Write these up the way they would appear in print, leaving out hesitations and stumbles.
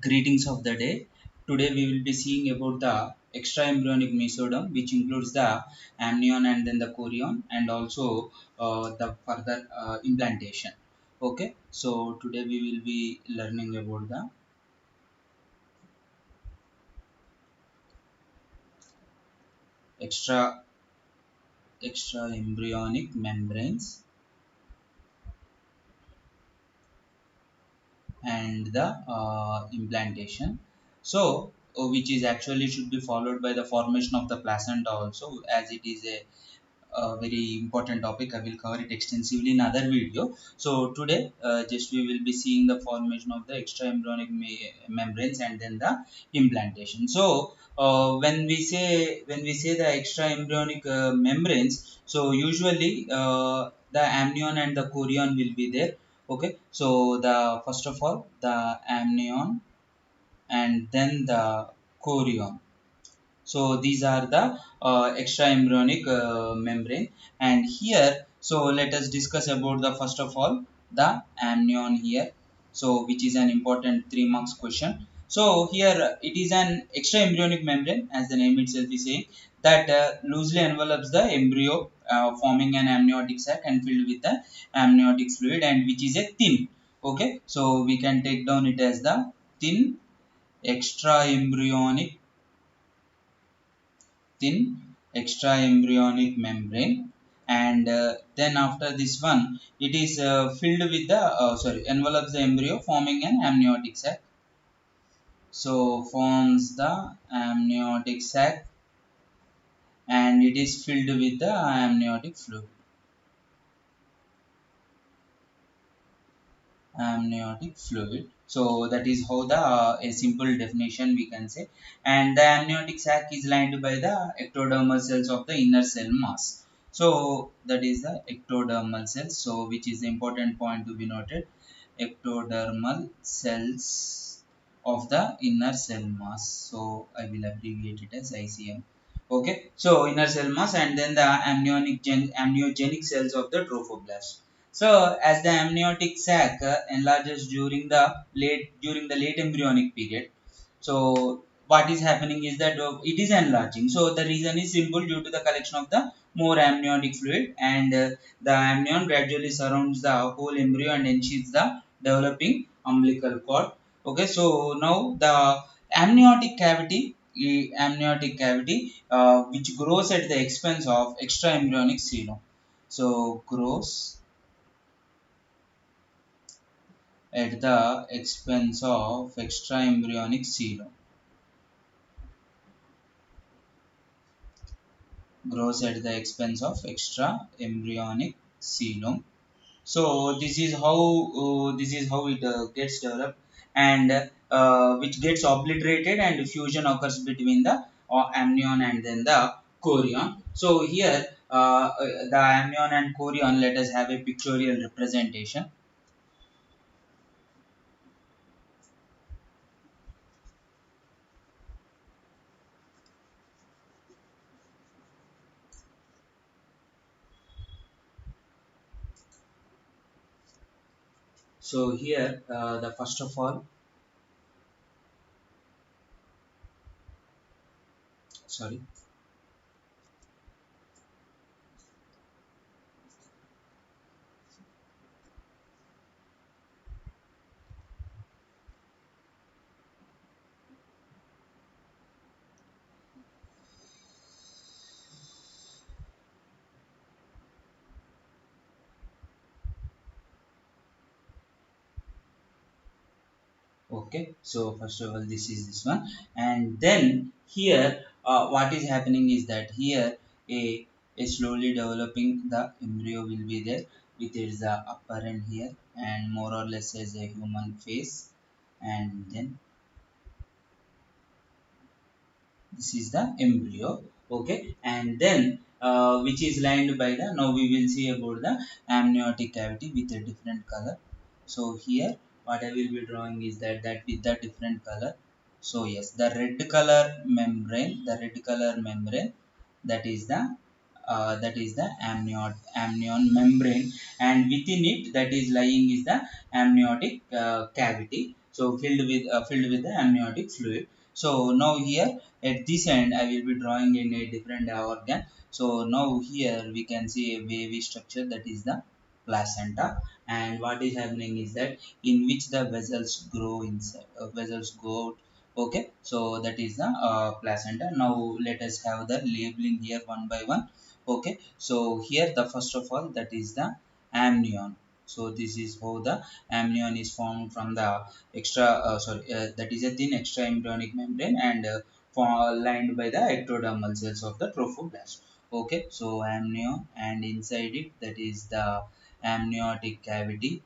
Greetings of the day. Today we will be seeing about the extra embryonic mesoderm, which includes the amnion and then the chorion, and also the further implantation. Okay, so today we will be learning about the extra extra embryonic membranes and the implantation. So, which is actually should be followed by the formation of the placenta also, as it is a very important topic. I will cover it extensively in other video. So today, just we will be seeing the formation of the extra embryonic membranes and then the implantation. So when we say the extra embryonic membranes, so usually the amnion and the chorion will be there. Okay, so the first of all the amnion and then the chorion. So these are the extra embryonic membrane, and here so let us discuss about the first of all the amnion here, so which is an important 3 marks question. So here it is an extra embryonic membrane, as the name itself is saying, that loosely envelops the embryo, forming an amniotic sac and filled with the amniotic fluid, and which is a thin. Okay, so we can take down it as the thin extra embryonic thin extra embryonic membrane, and then after this one it is filled with the envelops the embryo forming an amniotic sac. So forms the amniotic sac and it is filled with the amniotic fluid. Amniotic fluid. So that is how the a simple definition we can say. And the amniotic sac is lined by the ectodermal cells of the inner cell mass. So that is the ectodermal cells, so which is the important point to be noted. Ectodermal cells of the inner cell mass, so I will abbreviate it as ICM. Okay, so inner cell mass and then the amniogenic cells of the trophoblast. So as the amniotic sac enlarges during the late embryonic period, so what is happening is that it is enlarging. So the reason is simple: due to the collection of the more amniotic fluid, and the amnion gradually surrounds the whole embryo and enshrouds the developing umbilical cord. Okay, so now the amniotic cavity which grows at the expense of extra embryonic coelom. So grows at the expense of extra embryonic coelom. Grows at the expense of extra embryonic coelom. So this is how it gets developed, and which gets obliterated and fusion occurs between the amnion and then the chorion. So here the amnion and chorion, let us have a pictorial representation. So here the first of all, sorry. Okay, so first of all this is this one, and then here what is happening is that here a slowly developing the embryo will be there with its upper end here, and more or less as a human face, and then this is the embryo. Okay, and then which is lined by the, now we will see about the amniotic cavity with a different color. So here what I will be drawing is that with the different color. So yes, the red color membrane, that is the amnion membrane, and within it that is lying is the amniotic cavity. so filled with the amniotic fluid. So now here at this end I will be drawing in a different organ. So now here we can see a wavy structure, that is the placenta. And what is happening is that in which the vessels grow inside, vessels go out. Okay, so that is the placenta. Now let us have the labeling here one by one. Okay, so here the first of all, that is the amnion. So this is how the amnion is formed from the that is a thin extra embryonic membrane, and lined by the ectodermal cells of the trophoblast. Okay, so amnion, and inside it, that is the amniotic cavity,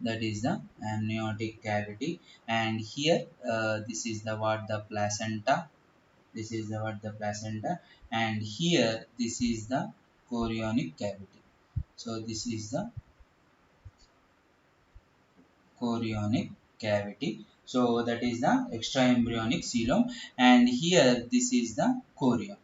that is the amniotic cavity. And here this is the what the placenta, this is the what the placenta. And here this is the chorionic cavity. So this is the chorionic cavity. So that is the extra embryonic coelom. And here this is the chorion,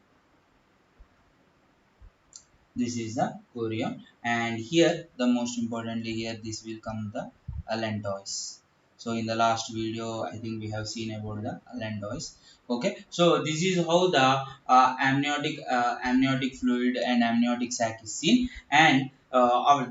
this is the chorion. And here the most importantly, here this will come the allantois. So in the last video I think we have seen about the allantois. Okay, so this is how the amniotic fluid and amniotic sac is seen. And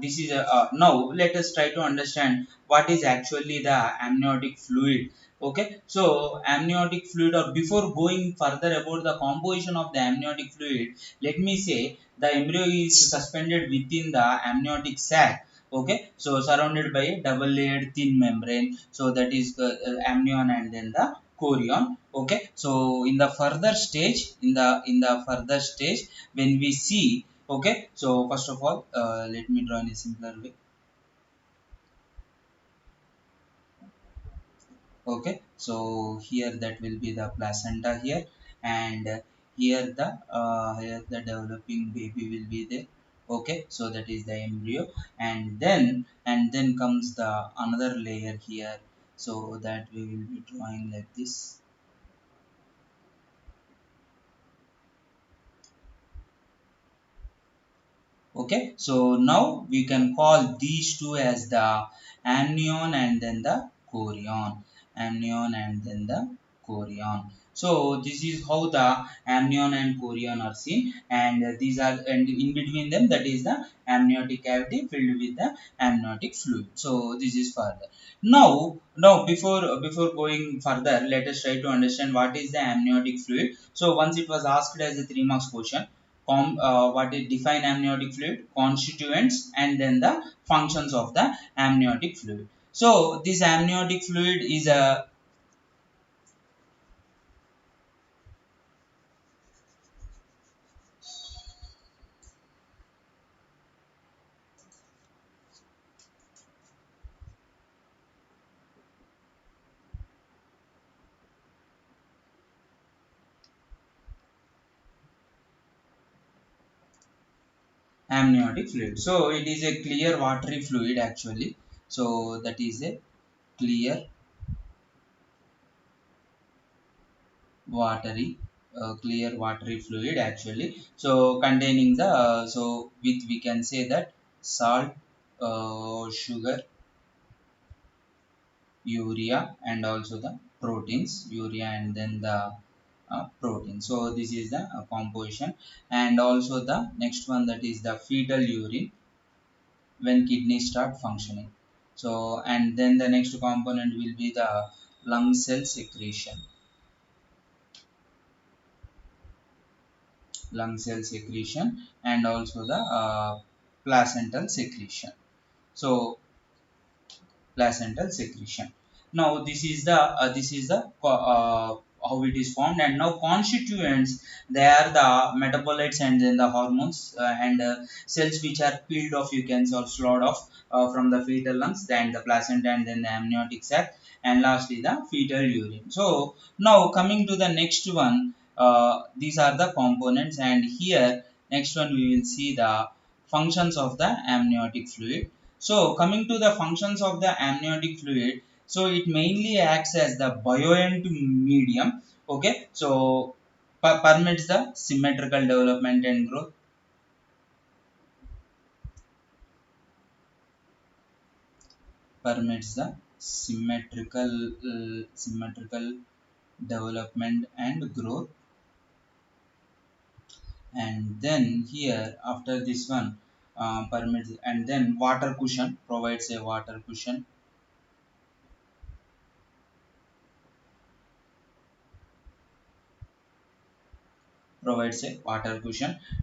this is now let us try to understand what is actually the amniotic fluid. Okay, so amniotic fluid, or before going further about the composition of the amniotic fluid, let me say the embryo is suspended within the amniotic sac. Okay, so surrounded by a double layered thin membrane, so that is the amnion and then the chorion. Okay, so in the further stage, in the further stage, when we see, okay, so first of all let me draw in a simpler way. Okay, so here that will be the placenta here. And here the developing baby will be there. Okay, so that is the embryo. And then comes the another layer here, so that we will be drawing like this. Okay, so now we can call these two as the amnion and then the chorion, amnion and then the chorion. So this is how the amnion and chorion are seen. And these are, and in between them, that is the amniotic cavity filled with the amniotic fluid. So this is further. Now before going further, let us try to understand what is the amniotic fluid. So once it was asked as a 3 marks question, what is define amniotic fluid, constituents, and then the functions of the amniotic fluid. So this amniotic fluid is a amniotic fluid. So it is a clear watery fluid actually. So that is a clear watery clear watery fluid actually. So containing the so with we can say that salt, sugar, urea, and also the proteins, urea and then the protein. So this is the composition. And also the next one, that is the fetal urine when kidneys start functioning. So and then the next component will be the lung cell secretion, lung cell secretion, and also the placental secretion. So placental secretion. Now this is the how it is formed. And now constituents, they are the metabolites and then the hormones, and cells which are peeled off, you can say, or slaughtered off from the fetal lungs, then the placenta, and then the amniotic sac, and lastly the fetal urine. So now coming to the next one, these are the components. And here next one we will see the functions of the amniotic fluid. So coming to the functions of the amniotic fluid, so it mainly acts as the buoyant medium. Okay, so permits the symmetrical development and growth. permits the symmetrical development and growth. And then here after this one, permits, and then water cushion, provides a water cushion,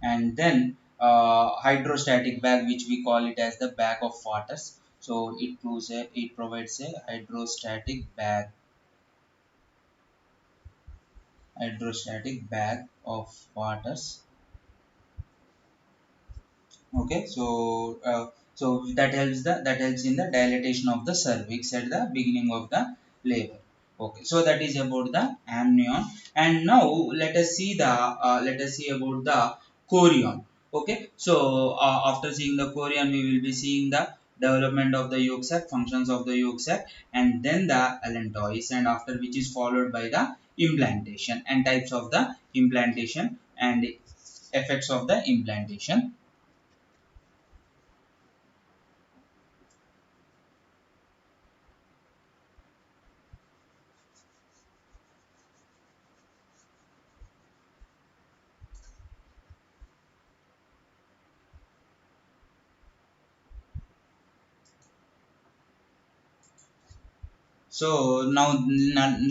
and then hydrostatic bag, which we call it as the bag of waters. So it provides a hydrostatic bag of waters. Okay, so that helps in the dilatation of the cervix at the beginning of the labor. Okay, so that is about the amnion. And now let us see about the chorion. Okay, so after seeing the chorion, we will be seeing the development of the yolk sac, functions of the yolk sac, and then the allantois, and after which is followed by the implantation and types of the implantation and effects of the implantation. So now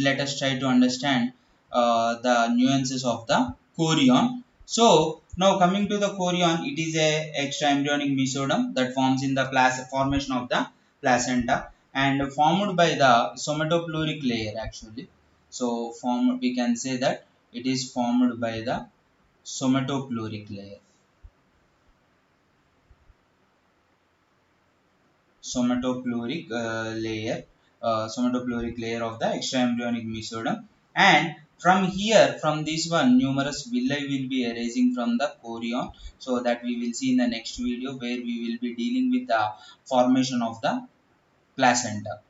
let us try to understand the nuances of the chorion. So now coming to the chorion, it is a extra embryonic mesoderm that forms in the formation of the placenta and formed by the somatopleuric layer actually. So we can say that it is formed by the somatopleuric layer. Somatopleuric layer of the extraembryonic mesoderm. And from this one, numerous villi will be arising from the chorion, so that we will see in the next video, where we will be dealing with the formation of the placenta.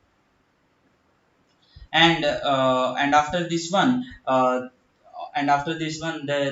And after this one, there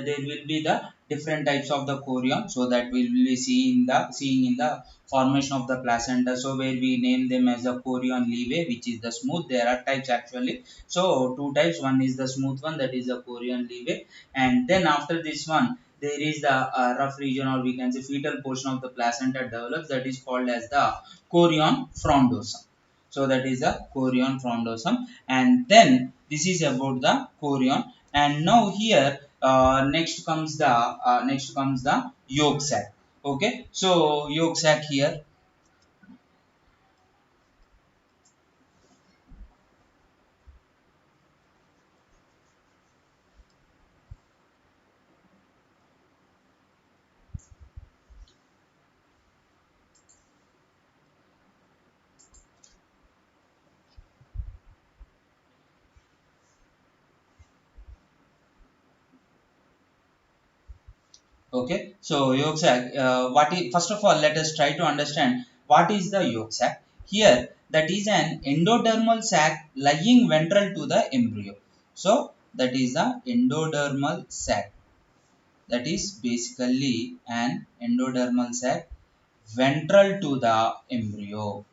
will be the different types of the chorion, so that we will be seeing in the formation of the placenta, so where we name them as the chorion leve, which is the smooth. There are types actually, so two types. One is the smooth one, that is the chorion leve, and then after this one, there is the rough region, or we can say fetal portion of the placenta develops, that is called as the chorion frondosum. So that is the chorion frondosum. And then this is about the chorion. And now here, next comes the yolk sac. Okay, so yolk sac here. Okay, so yolk sac, first of all, let us try to understand what is the yolk sac. Here, that is an endodermal sac lying ventral to the embryo. So that is the endodermal sac, that is basically an endodermal sac ventral to the embryo,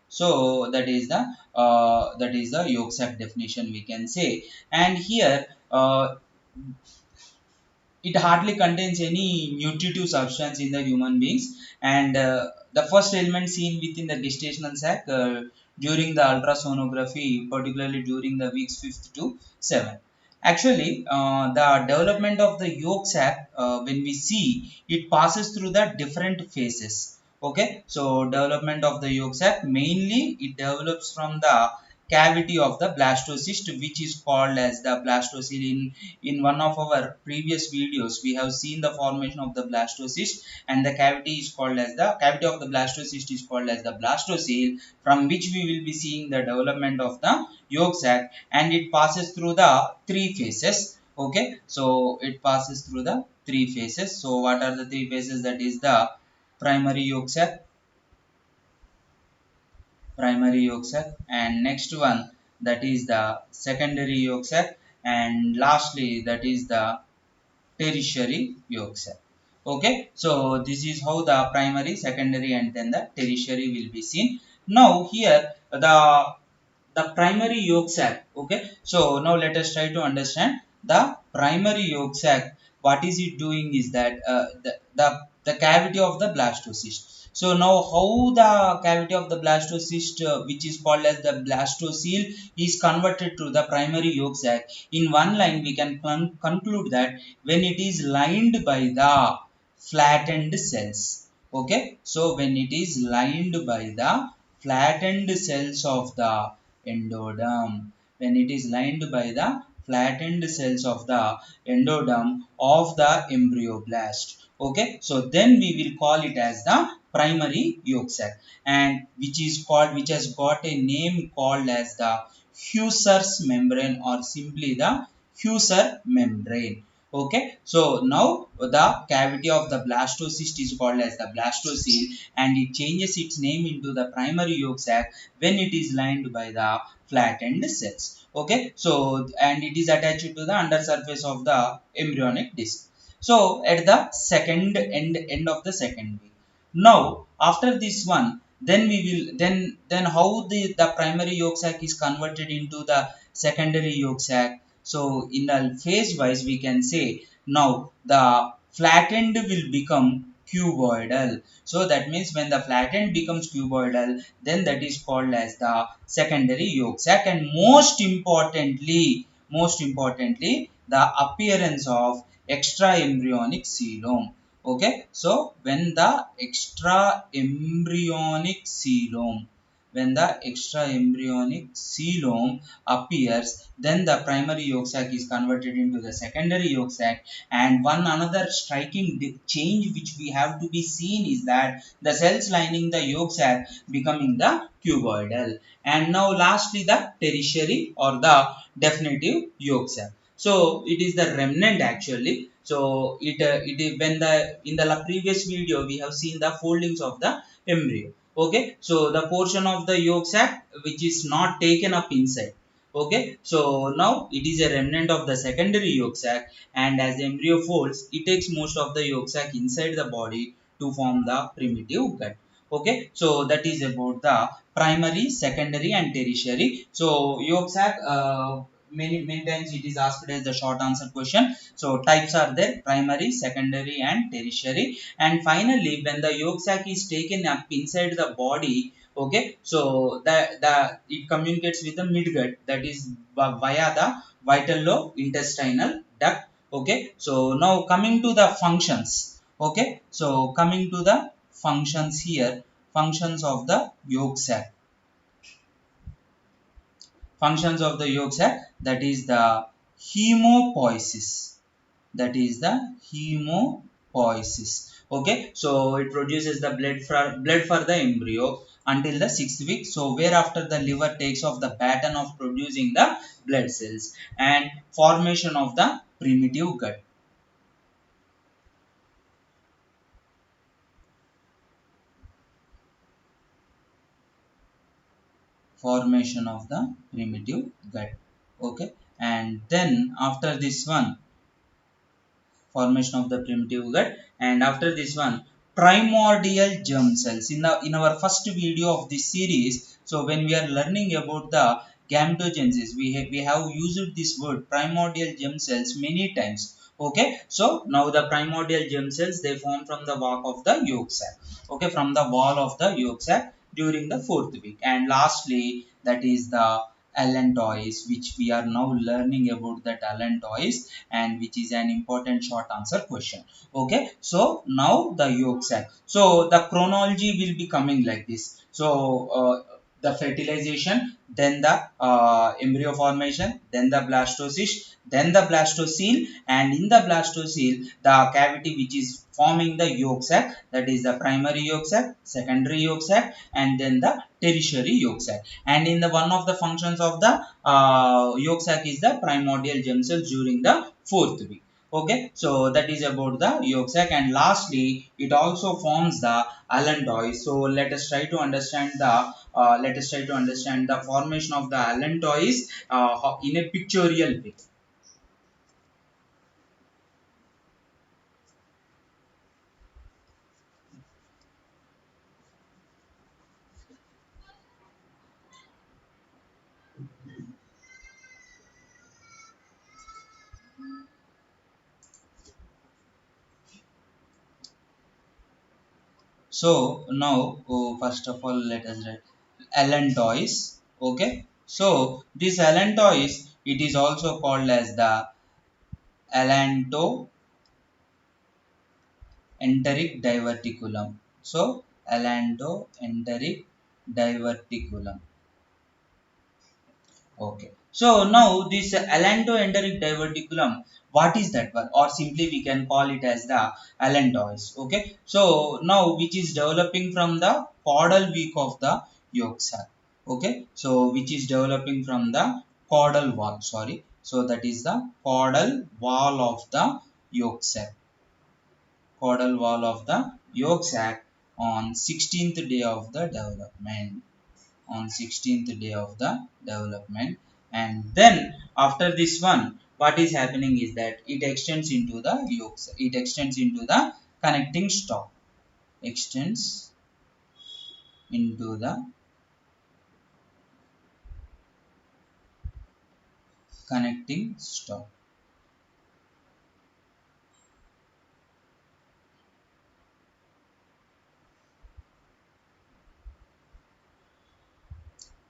so that is the yolk sac definition, we can say. And here, it hardly contains any nutritive substance in the human beings. And the first element seen within the gestational sac during the ultrasonography, particularly during the weeks 5th to 7th. Actually, the development of the yolk sac, when we see, it passes through the different phases. Okay, so development of the yolk sac, mainly it develops from the cavity of the blastocyst, which is called as the blastocyst. In one of our previous videos, we have seen the formation of the blastocyst, and the cavity of the blastocyst is called as the blastocele, from which we will be seeing the development of the yolk sac. And it passes through the three phases. Okay, so it passes through the three phases. So what are the three phases? That is the primary yolk sac, and next one, that is the secondary yolk sac, and lastly, that is the tertiary yolk sac. Okay, so this is how the primary, secondary, and then the tertiary will be seen. Now here the primary yolk sac. Okay, so now let us try to understand the primary yolk sac. What is it doing is that the cavity of the blastocyst. So now how the cavity of the blastocyst, which is called as the blastocele, is converted to the primary yolk sac. In one line we can conclude that when it is lined by the flattened cells. Okay, so when it is lined by the flattened cells of the endoderm, when it is lined by the flattened cells of the endoderm of the embryoblast. Okay, so then we will call it as the primary yolk sac, and which has got a name called as the Husser's membrane, or simply the Husser membrane. Okay, so now the cavity of the blastocyst is called as the blastocele, and it changes its name into the primary yolk sac when it is lined by the flattened cells. Okay, so and it is attached to the undersurface of the embryonic disc. So at the end of the second week. Now after this one, then we will then how the primary yolk sac is converted into the secondary yolk sac. So in the phase wise we can say, now the flattened will become cuboidal. So that means when the flattened becomes cuboidal, then that is called as the secondary yolk sac. And most importantly, the appearance of extra embryonic coelom. Okay, so when the extra embryonic coelom, when the extra embryonic coelom appears, then the primary yolk sac is converted into the secondary yolk sac. And one another striking change which we have to be seen is that the cells lining the yolk sac becoming the cuboidal. And now lastly the tertiary or the definitive yolk sac. So it is the remnant actually. So it is when the in the previous video we have seen the foldings of the embryo. Okay, so the portion of the yolk sac which is not taken up inside. Okay, so now it is a remnant of the secondary yolk sac, and as the embryo folds, it takes most of the yolk sac inside the body to form the primitive gut. Okay, so that is about the primary, secondary, and tertiary. So yolk sac, many times it is asked as the short answer question. So types are there: primary, secondary, and tertiary. And finally when the yolk sac is taken up inside the body, okay, so the it communicates with the midgut, that is via the vital lobe intestinal duct. Okay, so now coming to the functions. Okay, so coming to the functions here, functions of the yolk sac. Functions of the yolk sac, that is the hemopoiesis, that is the hemopoiesis. Okay, so it produces the blood for the embryo until the 6th week, so whereafter the liver takes off the baton of producing the blood cells. And formation of the primitive gut. Formation of the primitive gut. Okay, and then after this one, formation of the primitive gut. And after this one, primordial germ cells. In our first video of this series, so when we are learning about the gametogenesis, we have used this word primordial germ cells many times. Okay, so now the primordial germ cells, they form from the walk of the yolk sac. Okay, from the wall of the yolk sac during the 4th week. And lastly, that is the allantois, which we are now learning about that allantois, and which is an important short answer question. Okay, so now the yolk sac. So the chronology will be coming like this. So the fertilization, then the embryo formation, then the blastocyst, then the blastocele, and in the blastocele the cavity which is forming the yolk sac, that is the primary yolk sac, secondary yolk sac, and then the tertiary yolk sac. And in the one of the functions of the yolk sac is the primordial germ cells during the 4th week. Okay, so that is about the yolk sac. And lastly, it also forms the allantois. So let us try to understand the formation of the allantois in a pictorial way. So now, first of all, let us write allantois. Okay, so this allantois, it is also called as the allanto enteric diverticulum. So allanto enteric diverticulum. Okay. So now this allantoenteric diverticulum, what is that one? Or simply we can call it as the allantois. Okay. So now which is developing from the caudal weak of the yolk sac. Okay. So which is developing from the caudal wall. Sorry. So that is the caudal wall of the yolk sac. Caudal wall of the yolk sac on 16th day of the development. On 16th day of the development, and then after this one, what is happening is that it extends into the yolks, it extends into the connecting stalk, extends into the connecting stalk.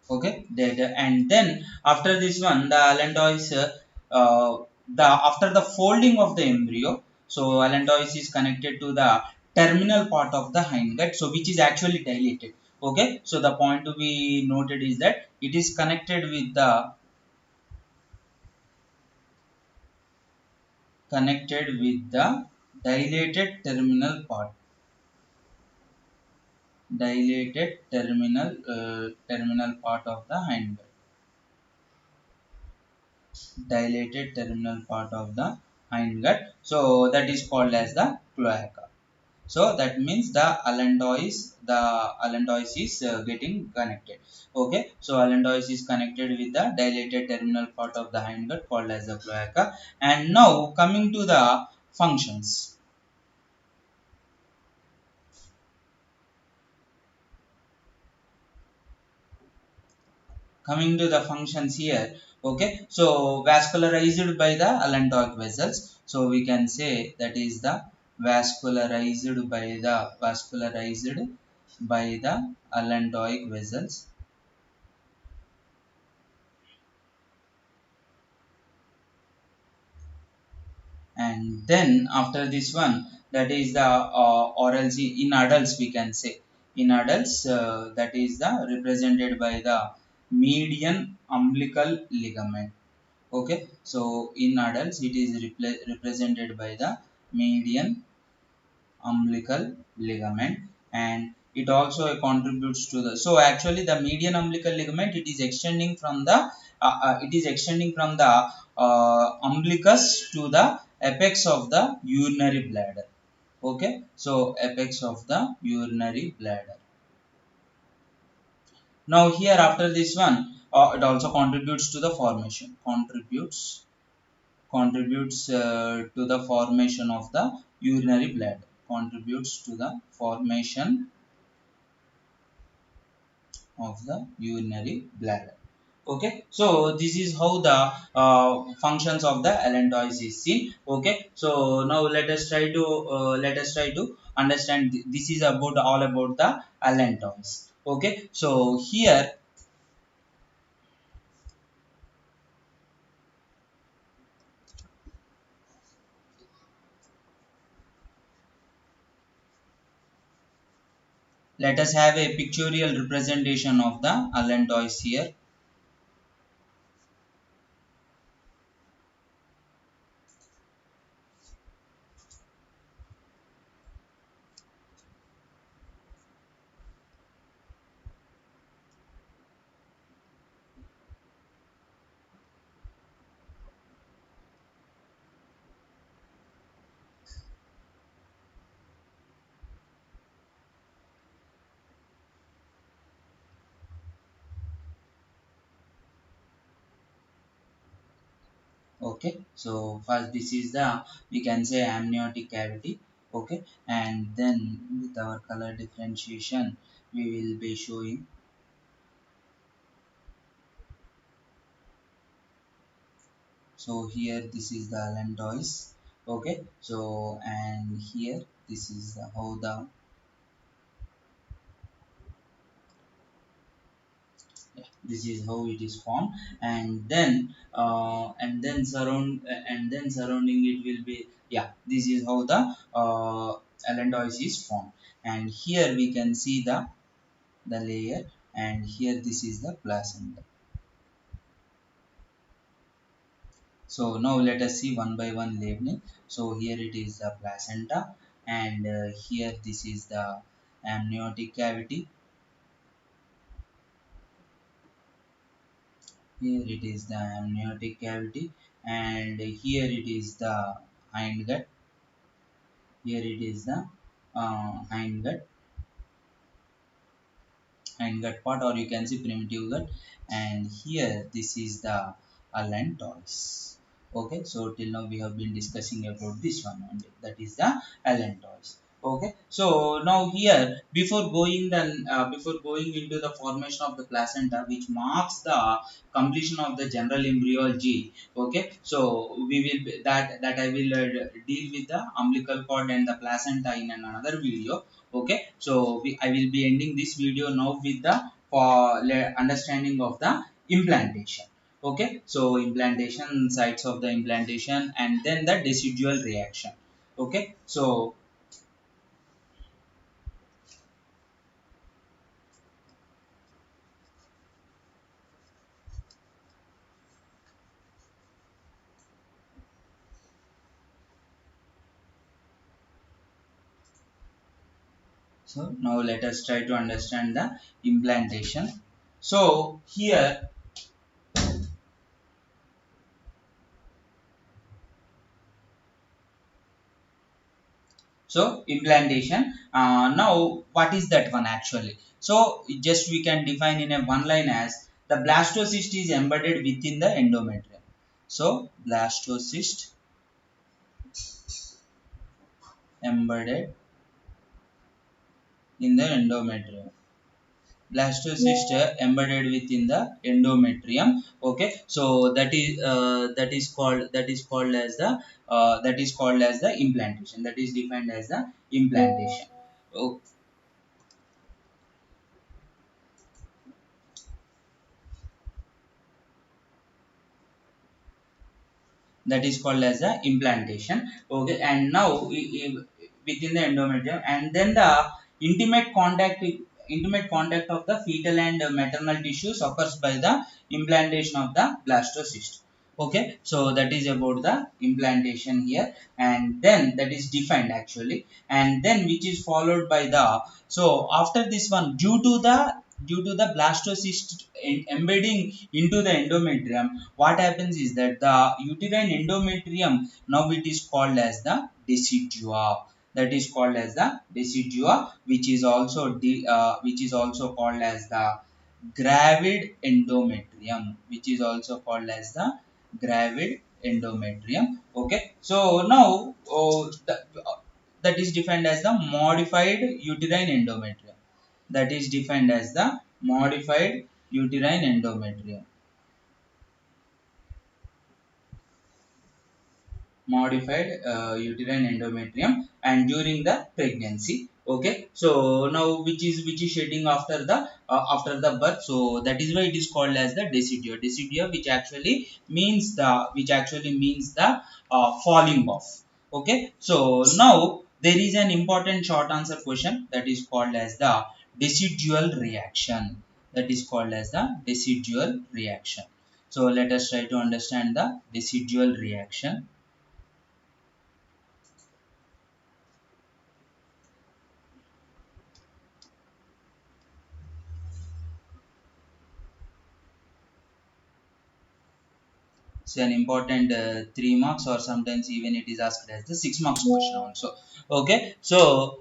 Okay, and then after this one, the allantois, the after the folding of the embryo, so allantois is connected to the terminal part of the hindgut, so which is actually dilated. Okay, so the point to be noted is that it is connected with the dilated terminal part, dilated terminal part of the hindgut, dilated terminal part of the hindgut, so that is called as the cloaca. So that means the allantois is getting connected. Okay, so allantois is connected with the dilated terminal part of the hindgut called as the cloaca. And now coming to the functions, here. Okay, so vascularized by the allantoic vessels, so we can say that is the vascularized by the allantoic vessels. And then after this one, that is the oral in adults, we can say in adults, that is the represented by the median umbilical ligament. Okay, so in adults it is represented by the median umbilical ligament, and it also contributes to the, so actually the median umbilical ligament, it is extending from the umbilicus to the apex of the urinary bladder. Okay, so apex of the urinary bladder. Now here after this one, it also contributes to the formation, contributes to the formation of the urinary bladder, contributes to the formation of the urinary bladder. Okay, so this is how the functions of the allantois is seen. Okay, so now let us try to understand, this is about all about the allantois. Okay, so here let us have a pictorial representation of the allantois here. Okay, so first this is the, we can say, amniotic cavity. Okay, and then with our color differentiation we will be showing. So here this is the allantois. Okay, so and here this is the, how the This is how it is formed. And then surrounding it will be, yeah, this is how the allantois is formed. And here we can see the layer, and here this is the placenta. So now let us see one by one labeling. So here it is the placenta, and here this is the amniotic cavity. Here it is the amniotic cavity, and here it is the hindgut. Here it is the hindgut, hindgut part, or you can see primitive gut. And here this is the allantois. Okay, so till now we have been discussing about this one only, that is the allantois. Okay, so now here, before going into the formation of the placenta, which marks the completion of the general embryology. Okay, so we will that I will deal with the umbilical cord and the placenta in another video. Okay, so I will be ending this video now with the understanding of the implantation. Okay, so implantation, sites of the implantation, and then the decidual reaction. Okay, so now let us try to understand the implantation. So here, so implantation, now what is that one actually? So just we can define in a one line as the blastocyst is embedded within the endometrium. So blastocyst embedded in the endometrium. Blastocyst embedded within the endometrium. Okay, so that is called as the implantation, that is defined as the implantation. Oh, that is called as the implantation. Okay, and now within the endometrium, and then the intimate contact intimate contact of the fetal and maternal tissues occurs by the implantation of the blastocyst. Okay, so that is about the implantation here, and then that is defined actually, and then which is followed by the, so after this one, due to the blastocyst embedding into the endometrium, what happens is that the uterine endometrium, now it is called as the decidua. That is called as the decidua, which is also called as the gravid endometrium, which is also called as the gravid endometrium. Okay, so now, that is defined as the modified uterine endometrium. That is defined as the modified uterine endometrium. Modified uterine endometrium, and during the pregnancy. Okay, so now which is shedding after the birth, so that is why it is called as the decidua, which actually means the falling off. Okay, so now there is an important short answer question, that is called as the decidual reaction. That is called as the decidual reaction. So let us try to understand the decidual reaction. It's an important 3 marks, or sometimes even it is asked as the 6 marks question also. Okay, so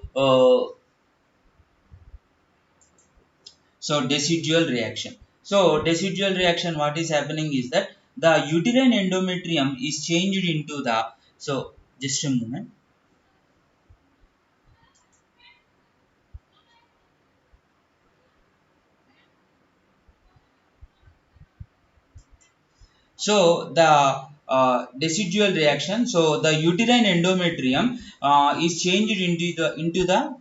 decidual reaction. So decidual reaction, what is happening is that the uterine endometrium is changed into the, so just a moment. So the decidual reaction. So the uterine endometrium is changed into the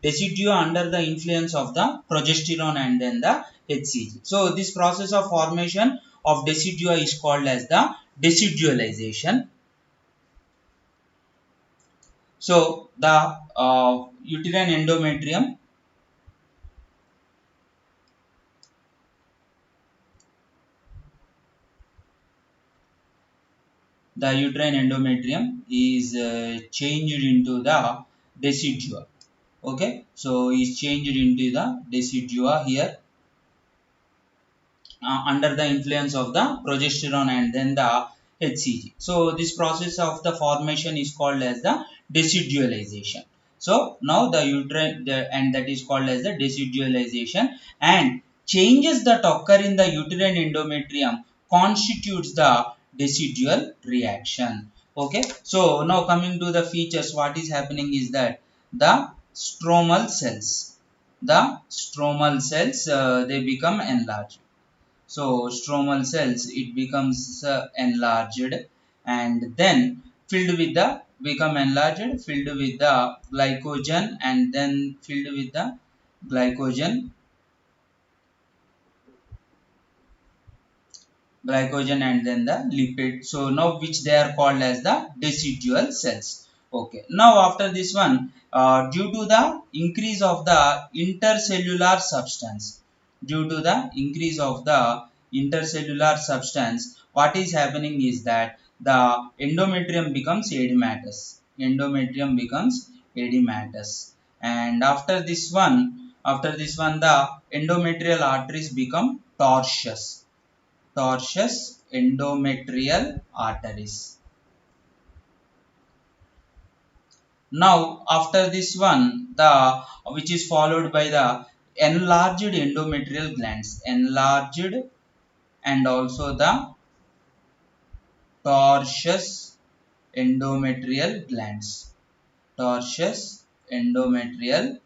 decidua under the influence of the progesterone and then the HCG. So this process of formation of decidua is called as the decidualization. So the uterine endometrium, the uterine endometrium is changed into the decidua. Okay, so is changed into the decidua here under the influence of the progesterone and then the HCG. So this process of the formation is called as the decidualization. So now the uterine and that is called as the decidualization, and changes that occur in the uterine endometrium constitutes the decidual reaction. Okay, so now coming to the features, what is happening is that the stromal cells, they become enlarged. So stromal cells, it becomes enlarged, and then filled with the become enlarged, filled with the glycogen, and then filled with the glycogen and then the lipid. So now which they are called as the decidual cells. Okay, now after this one, due to the increase of the intercellular substance, due to the increase of the intercellular substance, what is happening is that the endometrium becomes edematous. Endometrium becomes edematous, and after this one the endometrial arteries become tortuous. Tortuous endometrial arteries. Now after this one, the which is followed by the enlarged endometrial glands, enlarged, and also the tortuous endometrial glands, tortuous endometrial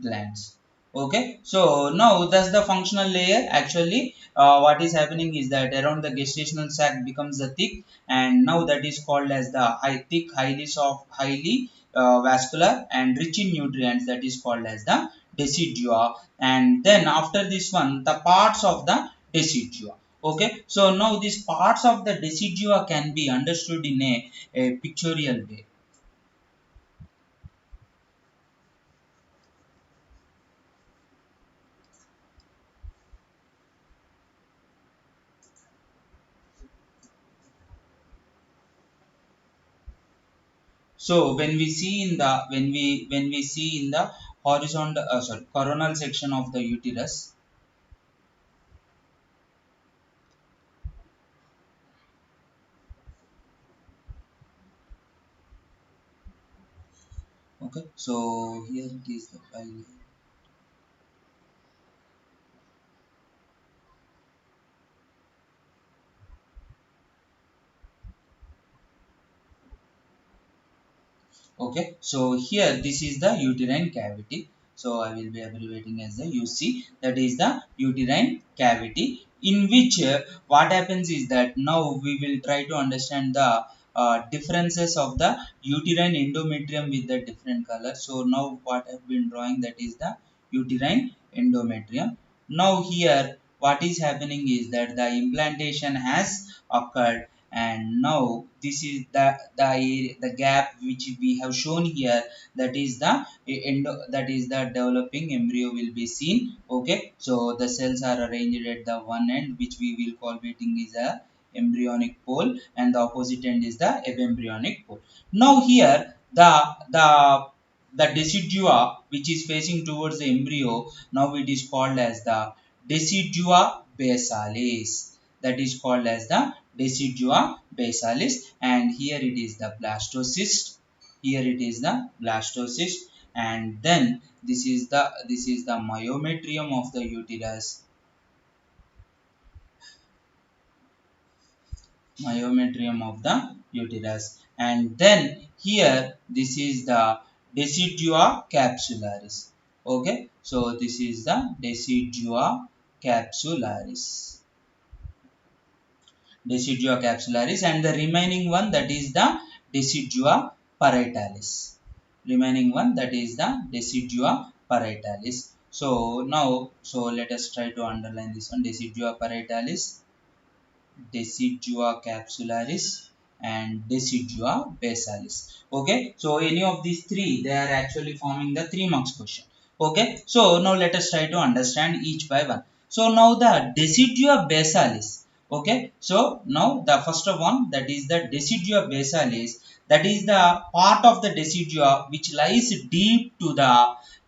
glands. Okay, so now that's the functional layer. Actually what is happening is that around the gestational sac becomes the thick, and now that is called as the high thick, highly soft, highly vascular and rich in nutrients, that is called as the decidua. And then after this one, the parts of the decidua. Okay, so now these parts of the decidua can be understood in a pictorial way. So when we see in the when we see in the horizontal coronal section of the uterus. Okay, so here it is the file. Okay, so here this is the uterine cavity. So I will be abbreviating as the UC. That is the uterine cavity, in which what happens is that now we will try to understand the differences of the uterine endometrium with the different colors. So now what I've been drawing, that is the uterine endometrium. Now here what is happening is that the implantation has occurred, and now this is the gap which we have shown here, that is the that is the developing embryo will be seen. Okay, so the cells are arranged at the one end, which we will call waiting is a embryonic pole, and the opposite end is the embryonic pole. Now here the decidua which is facing towards the embryo, now it is called as the decidua basalis. That is called as the decidua basalis, and here it is the blastocyst. Here it is the blastocyst, and then this is the myometrium of the uterus. Myometrium of the uterus, and then here this is the decidua capsularis. Okay, so this is the decidua capsularis. Decidua capsularis, and the remaining one, that is the decidua parietalis. Remaining one, that is the decidua parietalis. So now, so let us try to underline this one: decidua parietalis, decidua capsularis, and decidua basalis. Okay, so any of these three, they are actually forming the 3 marks question. Okay, so now let us try to understand each by one. So now the decidua basalis. Okay, so now the first one, that is the decidua basalis, that is the part of the decidua which lies deep to the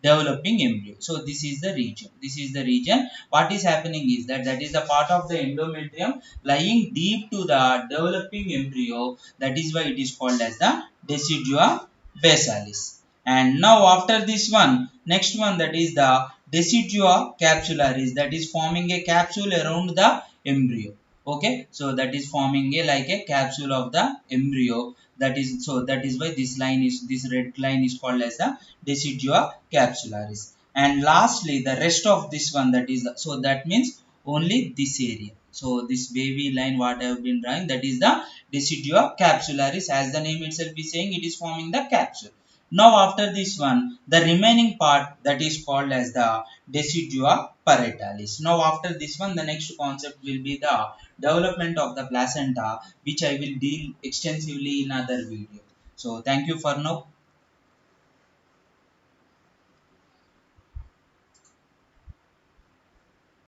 developing embryo. So this is the region, this is the region. What is happening is that that is the part of the endometrium lying deep to the developing embryo. That is why it is called as the decidua basalis. And now after this one, next one, that is the decidua capsularis, that is forming a capsule around the embryo. Okay, so that is forming a like a capsule of the embryo. That is, so that is why this line is, this red line is called as the decidua capsularis. And lastly, the rest of this one, that is the, so that means only this area. So this wavy line what I have been drawing, that is the decidua capsularis. As the name itself is saying, it is forming the capsule. Now after this one, the remaining part, that is called as the decidua parietalis. Now after this one, the next concept will be the development of the placenta, which I will deal extensively in other video. So thank you for now.